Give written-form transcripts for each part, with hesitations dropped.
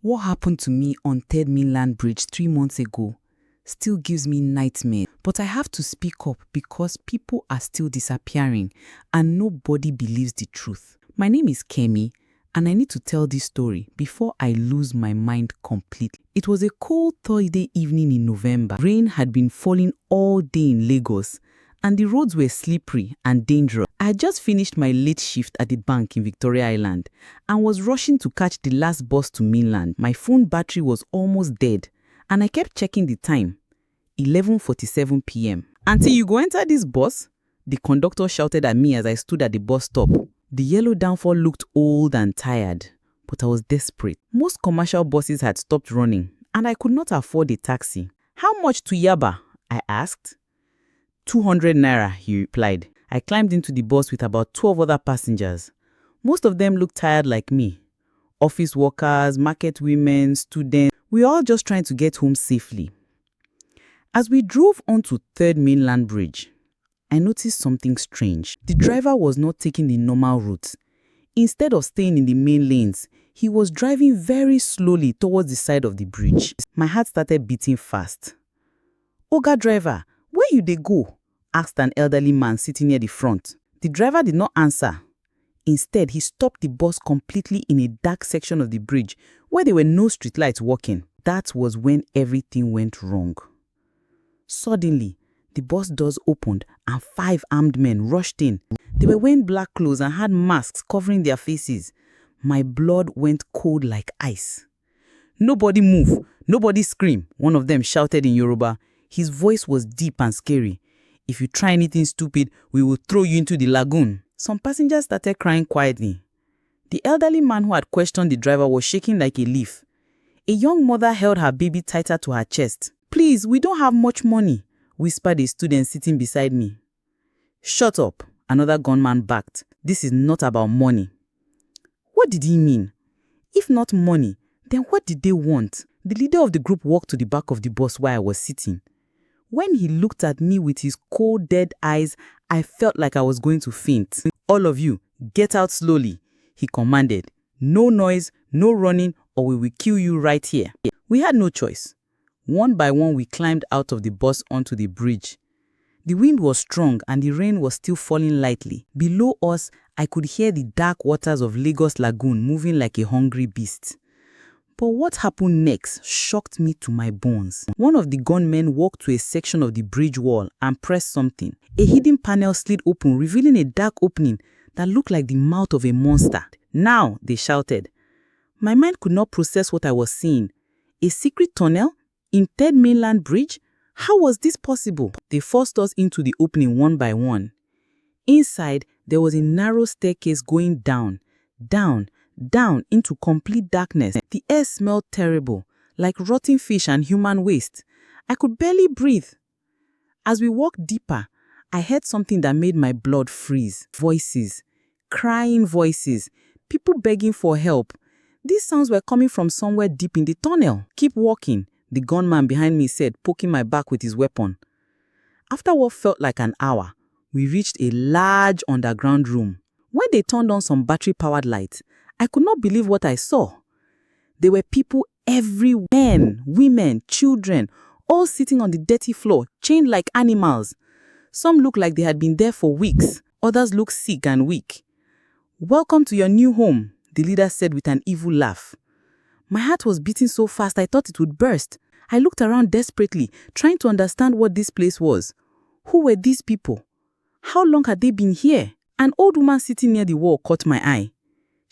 What happened to me on Third Mainland Bridge 3 months ago still gives me nightmares. But I have to speak up because people are still disappearing and nobody believes the truth. My name is Kemi and I need to tell this story before I lose my mind completely. It was a cold Thursday evening in November. Rain had been falling all day in Lagos and the roads were slippery and dangerous. I had just finished my late shift at the bank in Victoria Island and was rushing to catch the last bus to mainland. My phone battery was almost dead and I kept checking the time, 11:47 p.m. "Auntie, you go enter this bus?" the conductor shouted at me as I stood at the bus stop. The yellow downfall looked old and tired, but I was desperate. Most commercial buses had stopped running and I could not afford a taxi. "How much to Yaba?" I asked. 200 naira, he replied. I climbed into the bus with about 12 other passengers. Most of them looked tired like me. Office workers, market women, students. We were all just trying to get home safely. As we drove onto Third Mainland Bridge, I noticed something strange. The driver was not taking the normal route. Instead of staying in the main lanes, he was driving very slowly towards the side of the bridge. My heart started beating fast. "Oga driver, where you dey go?" asked an elderly man sitting near the front. The driver did not answer. Instead, he stopped the bus completely in a dark section of the bridge where there were no streetlights working. That was when everything went wrong. Suddenly, the bus doors opened and 5 armed men rushed in. They were wearing black clothes and had masks covering their faces. My blood went cold like ice. "Nobody move, nobody scream," one of them shouted in Yoruba. His voice was deep and scary. "If you try anything stupid, we will throw you into the lagoon." Some passengers started crying quietly. The elderly man who had questioned the driver was shaking like a leaf. A young mother held her baby tighter to her chest. "Please, we don't have much money," whispered a student sitting beside me. "Shut up," another gunman barked. "This is not about money." What did he mean? If not money, then what did they want? The leader of the group walked to the back of the bus where I was sitting. When he looked at me with his cold, dead eyes, I felt like I was going to faint. "All of you, get out slowly," he commanded. "No noise, no running, or we will kill you right here." We had no choice. One by one, we climbed out of the bus onto the bridge. The wind was strong and the rain was still falling lightly. Below us, I could hear the dark waters of Lagos Lagoon moving like a hungry beast. But what happened next shocked me to my bones. One of the gunmen walked to a section of the bridge wall and pressed something. A hidden panel slid open, revealing a dark opening that looked like the mouth of a monster. "Now," they shouted. My mind could not process what I was seeing. A secret tunnel? In Third Mainland Bridge? How was this possible? They forced us into the opening one by one. Inside, there was a narrow staircase going down, down into complete darkness. The air smelled terrible, like rotting fish and human waste. I could barely breathe. As we walked deeper, I heard something that made my blood freeze. Voices, crying voices, people begging for help. These sounds were coming from somewhere deep in the tunnel. "Keep walking," the gunman behind me said, poking my back with his weapon. After what felt like an hour, we reached a large underground room. When they turned on some battery-powered lights, I could not believe what I saw. There were people everywhere, men, women, children, all sitting on the dirty floor, chained like animals. Some looked like they had been there for weeks. Others looked sick and weak. "Welcome to your new home," the leader said with an evil laugh. My heart was beating so fast I thought it would burst. I looked around desperately, trying to understand what this place was. Who were these people? How long had they been here? An old woman sitting near the wall caught my eye.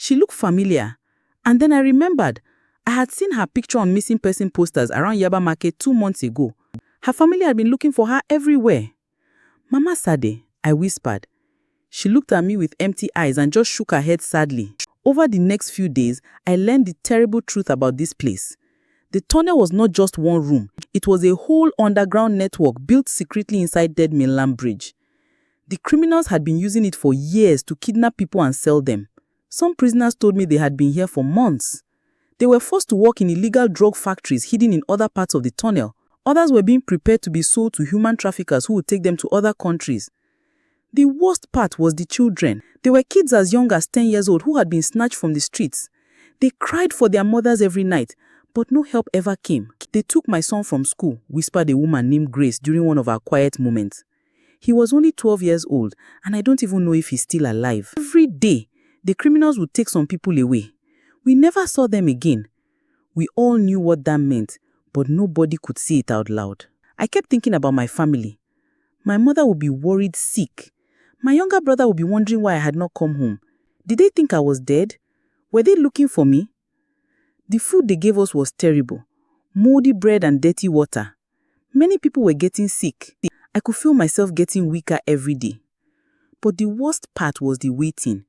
She looked familiar, and then I remembered I had seen her picture on missing person posters around Yaba Market 2 months ago. Her family had been looking for her everywhere. "Mama Sade," I whispered. She looked at me with empty eyes and just shook her head sadly. Over the next few days, I learned the terrible truth about this place. The tunnel was not just one room. It was a whole underground network built secretly inside Third Mainland Bridge. The criminals had been using it for years to kidnap people and sell them. Some prisoners told me they had been here for months. They were forced to work in illegal drug factories hidden in other parts of the tunnel. Others were being prepared to be sold to human traffickers who would take them to other countries. The worst part was the children. There were kids as young as 10 years old who had been snatched from the streets. They cried for their mothers every night, but no help ever came. They took my son from school, whispered a woman named Grace during one of our quiet moments. He was only 12 years old, and I don't even know if he's still alive. Every day, the criminals would take some people away. We never saw them again. We all knew what that meant, but nobody could say it out loud. I kept thinking about my family. My mother would be worried sick. My younger brother would be wondering why I had not come home. Did they think I was dead? Were they looking for me? The food they gave us was terrible. Moldy bread and dirty water. Many people were getting sick. I could feel myself getting weaker every day. But the worst part was the waiting.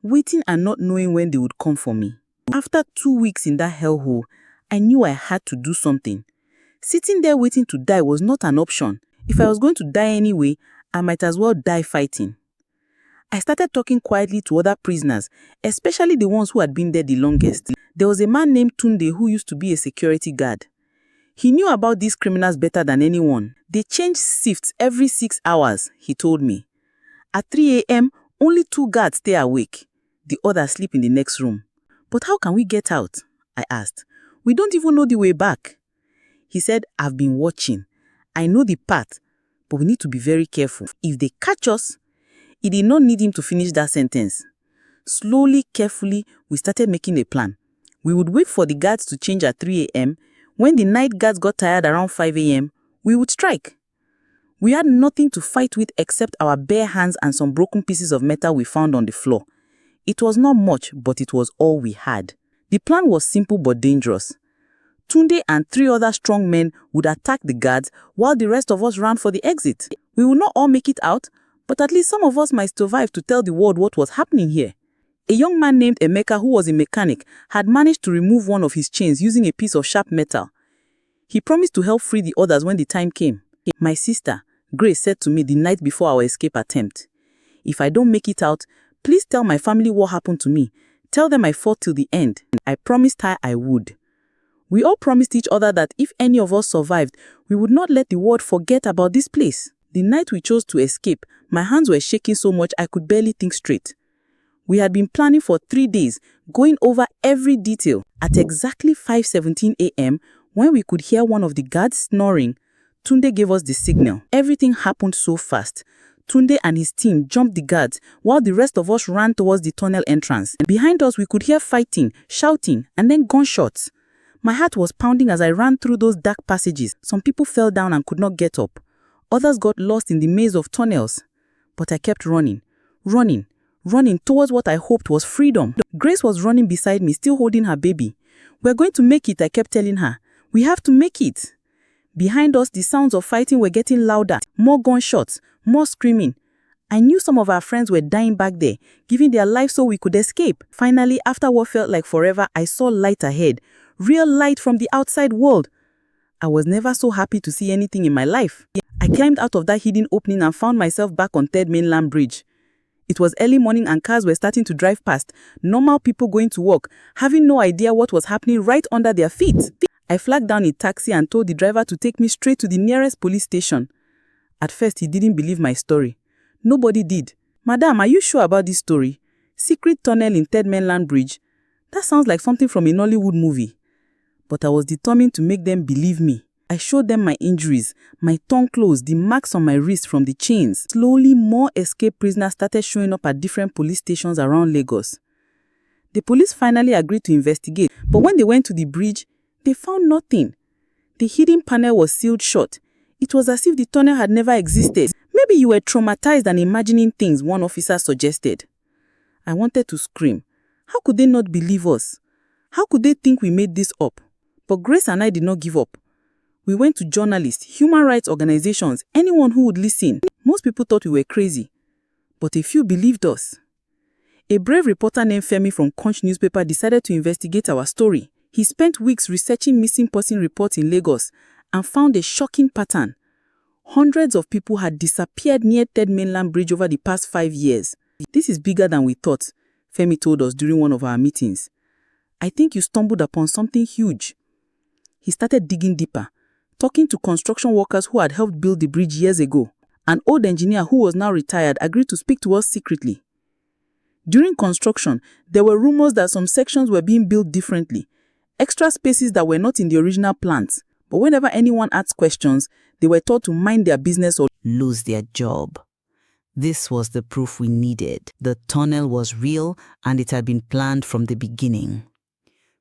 Waiting and not knowing when they would come for me. After 2 weeks in that hellhole, I knew I had to do something. Sitting there waiting to die was not an option. If I was going to die anyway, I might as well die fighting. I started talking quietly to other prisoners, especially the ones who had been there the longest. There was a man named Tunde who used to be a security guard. He knew about these criminals better than anyone. They changed shifts every 6 hours, he told me. At 3 a.m., only 2 guards stay awake. The others sleep in the next room. But how can we get out? I asked. We don't even know the way back. He said, I've been watching. I know the path, but we need to be very careful. If they catch us, it did not need him to finish that sentence. Slowly, carefully, we started making a plan. We would wait for the guards to change at 3 a.m. When the night guards got tired around 5 a.m., we would strike. We had nothing to fight with except our bare hands and some broken pieces of metal we found on the floor. It was not much, but it was all we had. The plan was simple but dangerous. Tunde and 3 other strong men would attack the guards while the rest of us ran for the exit. We would not all make it out, but at least some of us might survive to tell the world what was happening here. A young man named Emeka, who was a mechanic, had managed to remove one of his chains using a piece of sharp metal. He promised to help free the others when the time came. My sister, Grace, said to me the night before our escape attempt, if I don't make it out, please tell my family what happened to me. Tell them I fought till the end. I promised her I would. We all promised each other that if any of us survived, we would not let the world forget about this place. The night we chose to escape, my hands were shaking so much I could barely think straight. We had been planning for 3 days, going over every detail. At exactly 5:17 a.m., when we could hear one of the guards snoring, Tunde gave us the signal. Everything happened so fast. Tunde and his team jumped the guards while the rest of us ran towards the tunnel entrance. Behind us, we could hear fighting, shouting, and then gunshots. My heart was pounding as I ran through those dark passages. Some people fell down and could not get up. Others got lost in the maze of tunnels. But I kept running towards what I hoped was freedom. Grace was running beside me, still holding her baby. We're going to make it, I kept telling her. We have to make it. Behind us, the sounds of fighting were getting louder. More gunshots, more screaming. I knew some of our friends were dying back there, giving their lives so we could escape. Finally, after what felt like forever, I saw light ahead. Real light from the outside world. I was never so happy to see anything in my life. I climbed out of that hidden opening and found myself back on Third Mainland Bridge. It was early morning and cars were starting to drive past, normal people going to work, having no idea what was happening right under their feet. I flagged down a taxi and told the driver to take me straight to the nearest police station. At first, he didn't believe my story. Nobody did. Madam, are you sure about this story? Secret tunnel in Third Mainland Bridge? That sounds like something from a Nollywood movie. But I was determined to make them believe me. I showed them my injuries, my torn clothes, the marks on my wrist from the chains. Slowly, more escaped prisoners started showing up at different police stations around Lagos. The police finally agreed to investigate, but when they went to the bridge, they found nothing. The hidden panel was sealed shut. It was as if the tunnel had never existed. Maybe you were traumatized and imagining things, one officer suggested. I wanted to scream. How could they not believe us? How could they think we made this up? But Grace and I did not give up. We went to journalists, human rights organizations, anyone who would listen. Most people thought we were crazy, but a few believed us. A brave reporter named Femi from Punch newspaper decided to investigate our story. He spent weeks researching missing person reports in Lagos and found a shocking pattern. Hundreds of people had disappeared near Third Mainland Bridge over the past 5 years. This is bigger than we thought, Femi told us during one of our meetings. I think you stumbled upon something huge. He started digging deeper, talking to construction workers who had helped build the bridge years ago. An old engineer who was now retired agreed to speak to us secretly. During construction, there were rumors that some sections were being built differently, extra spaces that were not in the original plans. But whenever anyone asked questions, they were told to mind their business or lose their job. This was the proof we needed. The tunnel was real and it had been planned from the beginning.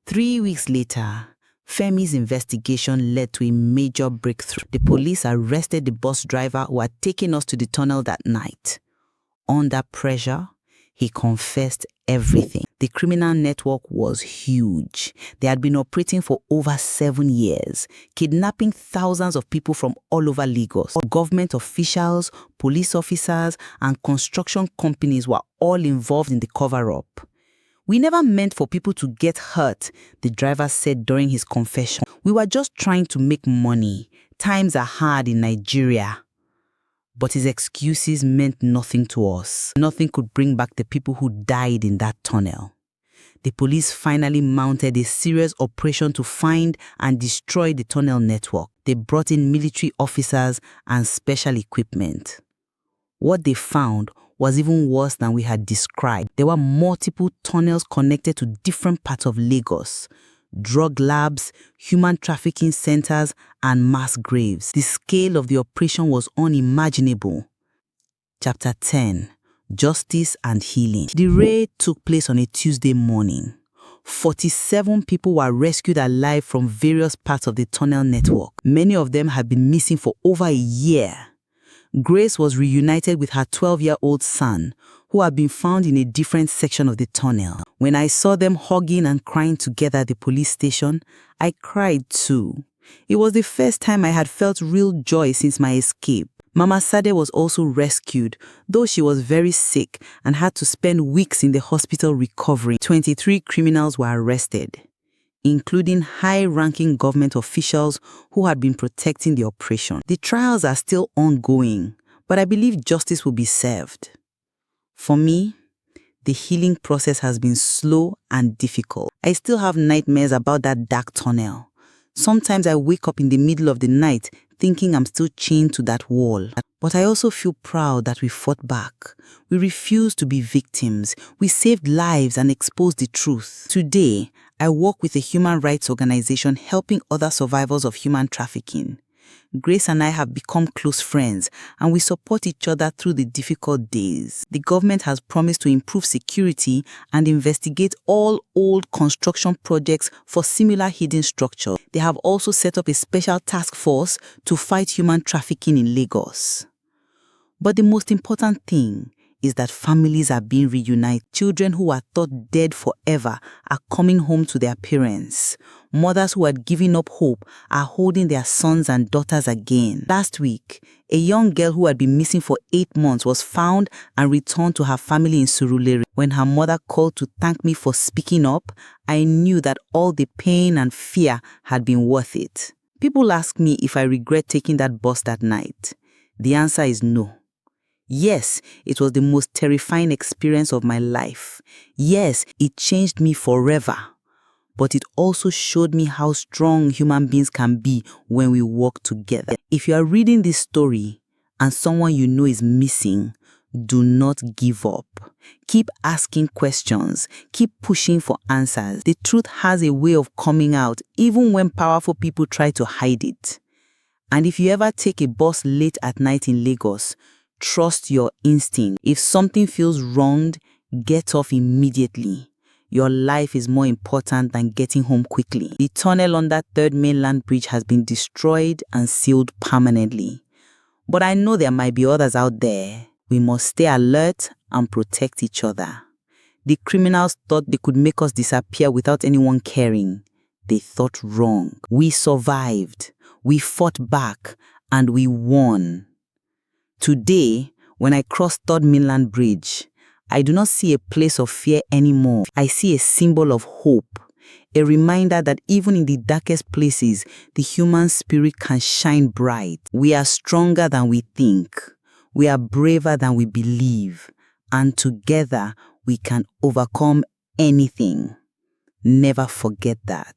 3 weeks later, Femi's investigation led to a major breakthrough. The police arrested the bus driver who had taken us to the tunnel that night. Under pressure, he confessed everything. The criminal network was huge. They had been operating for over 7 years, kidnapping thousands of people from all over Lagos. Government officials, police officers, and construction companies were all involved in the cover-up. We never meant for people to get hurt, the driver said during his confession. We were just trying to make money. Times are hard in Nigeria. But his excuses meant nothing to us. Nothing could bring back the people who died in that tunnel. The police finally mounted a serious operation to find and destroy the tunnel network. They brought in military officers and special equipment. What they found was even worse than we had described. There were multiple tunnels connected to different parts of Lagos. Drug labs, human trafficking centers, and mass graves. The scale of the operation was unimaginable. Chapter 10. Justice and Healing. The raid took place on a Tuesday morning. 47 people were rescued alive from various parts of the tunnel network. Many of them had been missing for over a year. Grace was reunited with her 12-year-old son, who had been found in a different section of the tunnel. When I saw them hugging and crying together at the police station, I cried too. It was the first time I had felt real joy since my escape. Mama Sade was also rescued, though she was very sick and had to spend weeks in the hospital recovering. 23 criminals were arrested, including high-ranking government officials who had been protecting the operation. The trials are still ongoing, but I believe justice will be served. For me, the healing process has been slow and difficult. I still have nightmares about that dark tunnel. Sometimes I wake up in the middle of the night thinking I'm still chained to that wall. But I also feel proud that we fought back. We refused to be victims. We saved lives and exposed the truth. Today, I work with a human rights organization helping other survivors of human trafficking. Grace and I have become close friends, and we support each other through the difficult days. The government has promised to improve security and investigate all old construction projects for similar hidden structures. They have also set up a special task force to fight human trafficking in Lagos. But the most important thing is that families are being reunited. Children who are thought dead forever are coming home to their parents. Mothers who had given up hope are holding their sons and daughters again. Last week, a young girl who had been missing for 8 months was found and returned to her family in Surulere. When her mother called to thank me for speaking up, I knew that all the pain and fear had been worth it. People ask me if I regret taking that bus that night. The answer is no. Yes, it was the most terrifying experience of my life. Yes, it changed me forever. But it also showed me how strong human beings can be when we work together. If you are reading this story and someone you know is missing, do not give up. Keep asking questions. Keep pushing for answers. The truth has a way of coming out even when powerful people try to hide it. And if you ever take a bus late at night in Lagos, trust your instinct. If something feels wronged, get off immediately. Your life is more important than getting home quickly. The tunnel under Third Mainland Bridge has been destroyed and sealed permanently. But I know there might be others out there. We must stay alert and protect each other. The criminals thought they could make us disappear without anyone caring. They thought wrong. We survived. We fought back and we won. Today, when I cross Third Mainland Bridge, I do not see a place of fear anymore. I see a symbol of hope, a reminder that even in the darkest places, the human spirit can shine bright. We are stronger than we think. We are braver than we believe. And together, we can overcome anything. Never forget that.